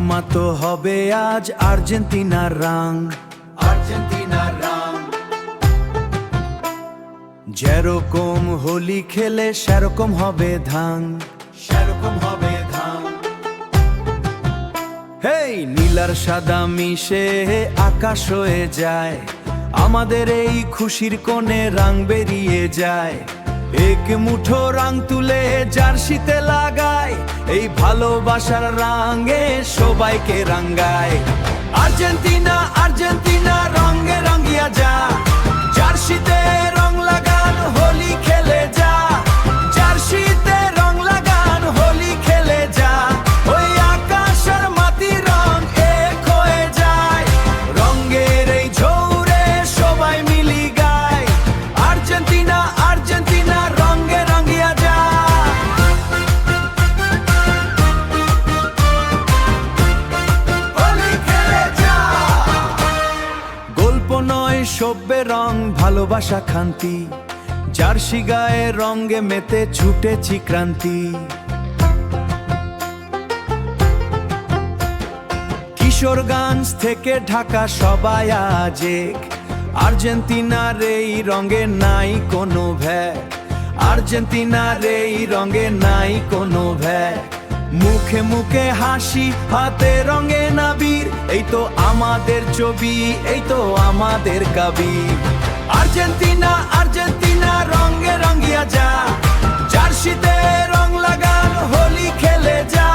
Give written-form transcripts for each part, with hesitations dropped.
মাতো হবে আজ আর্জেন্টিনার রং, আর্জেন্টিনার রং। যেরকম হোলি খেলে সেরকম হবে ধান, সেরকম হবে ধান। হেই নীলার সাদা মিশে আকাশ হয়ে যায়, আমাদের এই খুশির কোণে রং বেরিয়ে যায়। এক মুঠো রং তুলে জার্সিতে লাগায়, এই ভালোবাসার রঙে সবাইকে রাঙ্গায়। আর্জেন্টিনা আর্জেন্টিনা রঙে রঙিয়া যা, জার্সিতে রং লাগান হোলি খেলে যা, জার্সিতে রং লাগান হোলি খেলে যা। ওই আকাশ আর মাটি রং এক হয়ে যায়, রঙের এই ঝৌরে সবাই মিলি গায়। আর্জেন্টিনা আর্জেন্টিনা রঙে রঙিয়া যা। হোলি খেলে যা। গল্প নয় সভ্যে রং, ভালোবাসা খান্তি, জার্সি গায়ে রঙে মেতে ছুটেছি ক্রান্তি। কিশোরগঞ্জ থেকে ঢাকা সবাই আজ এক, আর্জেন্টিনার এই রঙে নাই কোনো ভ্যাঁ, আর্জেন্টিনার এই রঙে নাই কোনো ভ্যাঁ। মুখে মুখে হাসি, হাতে রঙে নাবির, এই তো আমাদের ছবি, এই তো আমাদের কাবির। আর্জেন্টিনা আর্জেন্টিনা রঙে রঙিয়া যা, জার্সিতে রং লাগান হোলি খেলে যা,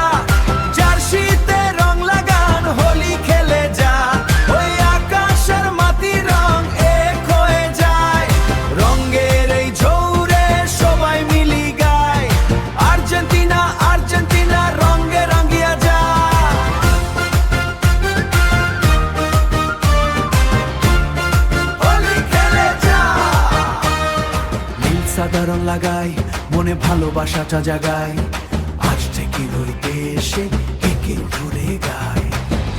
জার্সিতে রং লাগান হোলি খেলে যা। ওই আকাশ আর মাটি রং এক হয়ে যায়, রঙের এই ঝৌরে সবাই মিলি গায়। আর্জেন্টিনা আর্জেন্টিনা রঙে রঙিয়া যা। হোলি খেলে যা। নীল সাদা রং লাগাই, মনে ভালোবাসাটা জাগায়, আজ থেকে ওই দেশে একে ঘুরে গায়।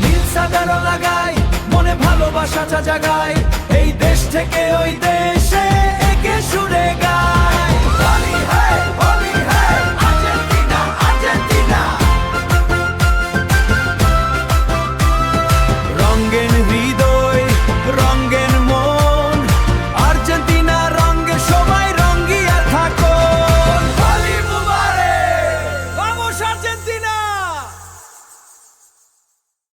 নীল সাদা রং লাগাই, মনে ভালোবাসাটা জাগায়, এই দেশ থেকে ওই দেশ